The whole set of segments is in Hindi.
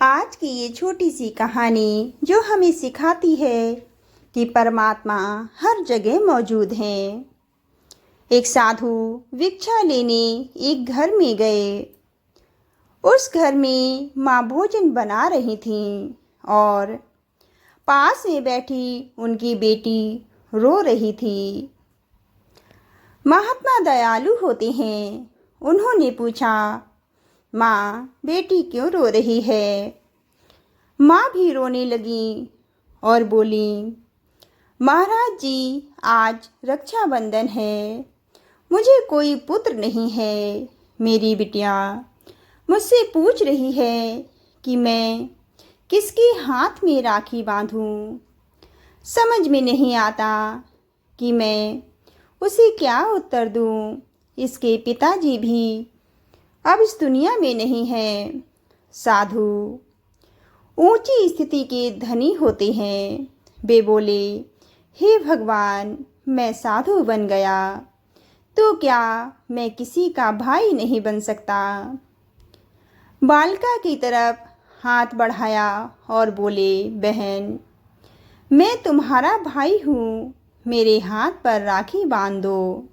आज की ये छोटी सी कहानी जो हमें सिखाती है कि परमात्मा हर जगह मौजूद है। एक साधु भिक्षा लेने एक घर में गए। उस घर में माँ भोजन बना रही थीं और पास में बैठी उनकी बेटी रो रही थी। महात्मा दयालु होते हैं। उन्होंने पूछा, माँ, बेटी क्यों रो रही है? माँ भी रोने लगी और बोली, महाराज जी, आज रक्षाबंधन है। मुझे कोई पुत्र नहीं है। मेरी बिटिया मुझसे पूछ रही है कि मैं किसके हाथ में राखी बांधूं। समझ में नहीं आता कि मैं उसे क्या उत्तर दूं। इसके पिताजी भी अब इस दुनिया में नहीं हैं। साधु ऊंची स्थिति के धनी होते हैं। वे बोले, हे भगवान, मैं साधु बन गया तो क्या मैं किसी का भाई नहीं बन सकता? बालिका की तरफ हाथ बढ़ाया और बोले, बहन, मैं तुम्हारा भाई हूँ, मेरे हाथ पर राखी बांध दो।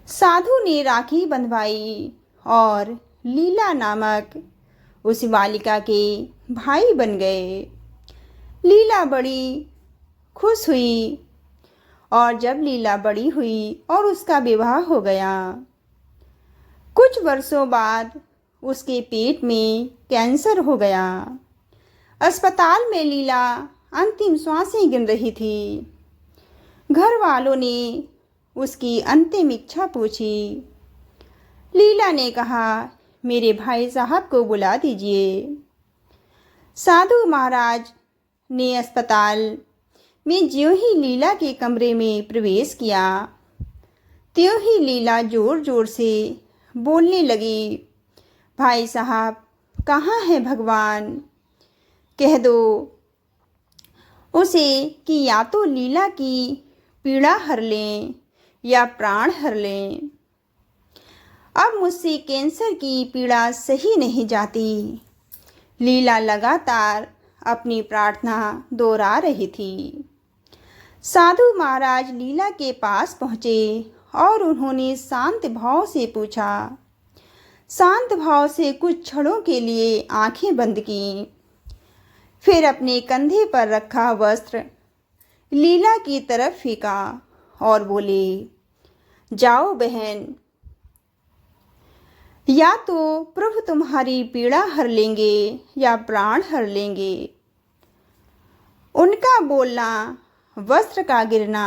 साधु ने राखी बंधवाई और लीला नामक उस बालिका के भाई बन गए। लीला बड़ी खुश हुई और जब लीला बड़ी हुई और उसका विवाह हो गया, कुछ वर्षों बाद उसके पेट में कैंसर हो गया। अस्पताल में लीला अंतिम सांसें गिन रही थी। घर वालों ने उसकी अंतिम इच्छा पूछी। लीला ने कहा, मेरे भाई साहब को बुला दीजिए। साधु महाराज ने अस्पताल में ज्यों ही लीला के कमरे में प्रवेश किया, त्यों ही लीला जोर जोर से बोलने लगी, भाई साहब, कहाँ है भगवान? कह दो उसे कि या तो लीला की पीड़ा हर लें या प्राण हर लें। अब मुझसे कैंसर की पीड़ा सही नहीं जाती। लीला लगातार अपनी प्रार्थना दोहरा रही थी। साधु महाराज लीला के पास पहुँचे और उन्होंने शांत भाव से पूछा। शांत भाव से कुछ क्षणों के लिए आंखें बंद की, फिर अपने कंधे पर रखा वस्त्र लीला की तरफ फेंका और बोले, जाओ बहन, या तो प्रभु तुम्हारी पीड़ा हर लेंगे या प्राण हर लेंगे। उनका बोलना, वस्त्र का गिरना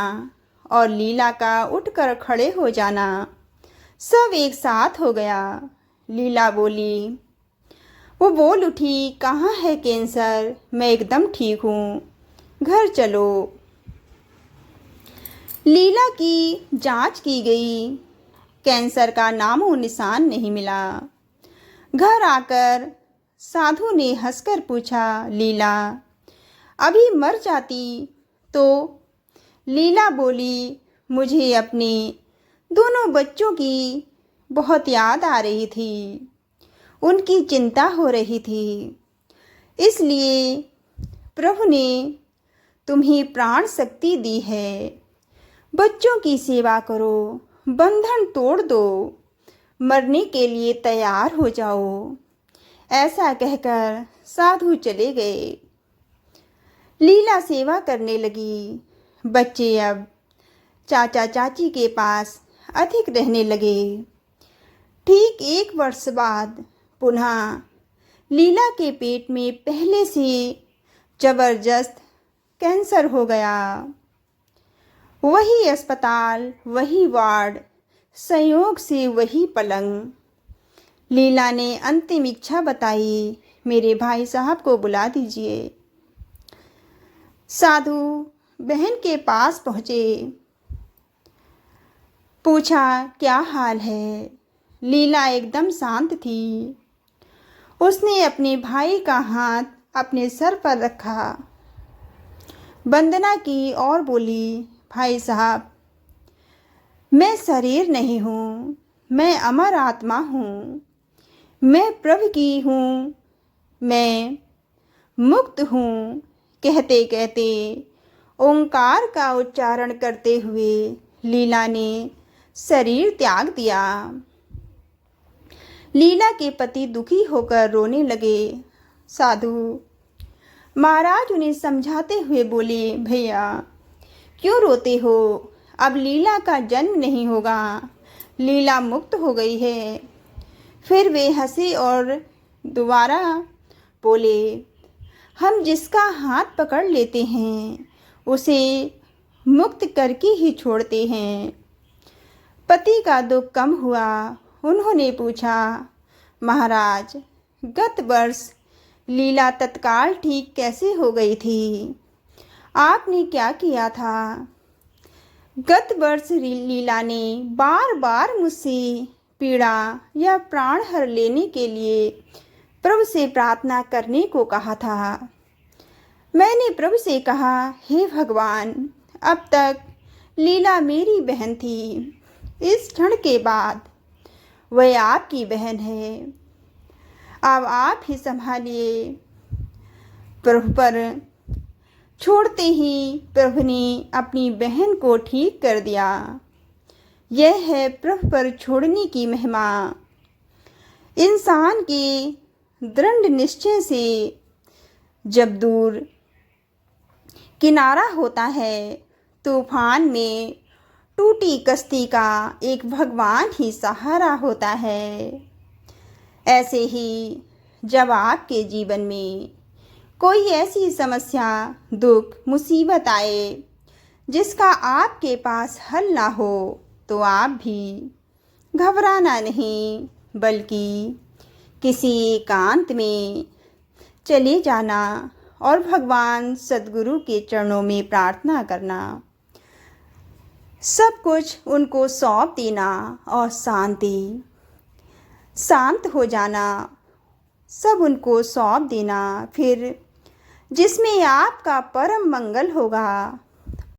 और लीला का उठकर खड़े हो जाना सब एक साथ हो गया। लीला बोली, वो बोल उठी, कहाँ है कैंसर? मैं एकदम ठीक हूँ, घर चलो। लीला की जांच की गई, कैंसर का नामो निशान नहीं मिला। घर आकर साधु ने हंसकर पूछा, लीला अभी मर जाती तो? लीला बोली, मुझे अपने दोनों बच्चों की बहुत याद आ रही थी, उनकी चिंता हो रही थी, इसलिए प्रभु ने तुम्हें प्राण शक्ति दी है। बच्चों की सेवा करो, बंधन तोड़ दो, मरने के लिए तैयार हो जाओ। ऐसा कहकर साधु चले गए। लीला सेवा करने लगी। बच्चे अब चाचा चाची के पास अधिक रहने लगे। ठीक 1 वर्ष बाद पुनः लीला के पेट में पहले से जबरदस्त कैंसर हो गया। वही अस्पताल, वही वार्ड, संयोग से वही पलंग। लीला ने अंतिम इच्छा बताई, मेरे भाई साहब को बुला दीजिए। साधु बहन के पास पहुँचे। पूछा, क्या हाल है? लीला एकदम शांत थी। उसने अपने भाई का हाथ अपने सर पर रखा, वंदना की और बोली, भाई साहब, मैं शरीर नहीं हूँ, मैं अमर आत्मा हूँ, मैं प्रभु की हूँ, मैं मुक्त हूँ कहते कहते ओंकार का उच्चारण करते हुए लीला ने शरीर त्याग दिया। लीला के पति दुखी होकर रोने लगे। साधु महाराज उन्हें समझाते हुए बोले, भैया क्यों रोते हो? अब लीला का जन्म नहीं होगा, लीला मुक्त हो गई है। फिर वे हंसे और दोबारा बोले, हम जिसका हाथ पकड़ लेते हैं उसे मुक्त करके ही छोड़ते हैं। पति का दुख कम हुआ। उन्होंने पूछा, महाराज गत वर्ष लीला तत्काल ठीक कैसे हो गई थी? आपने क्या किया था? गत वर्ष लीला ने बार बार मुझसे पीड़ा या प्राण हर लेने के लिए प्रभु से प्रार्थना करने को कहा था। मैंने प्रभु से कहा, हे भगवान, अब तक लीला मेरी बहन थी, इस क्षण के बाद वह आपकी बहन है, अब आप ही संभालिए। प्रभु पर छोड़ते ही प्रभु ने अपनी बहन को ठीक कर दिया। यह है प्रभु पर छोड़ने की महिमा। इंसान के दृढ़ निश्चय से जब दूर किनारा होता है, तूफान में टूटी कश्ती का एक भगवान ही सहारा होता है। ऐसे ही जब आपके जीवन में कोई ऐसी समस्या, दुख, मुसीबत आए जिसका आपके पास हल ना हो, तो आप भी घबराना नहीं, बल्कि किसी एकांत में चले जाना और भगवान सद्गुरु के चरणों में प्रार्थना करना। सब कुछ उनको सौंप देना और शांत हो जाना, सब उनको सौंप देना। फिर जिसमें आपका परम मंगल होगा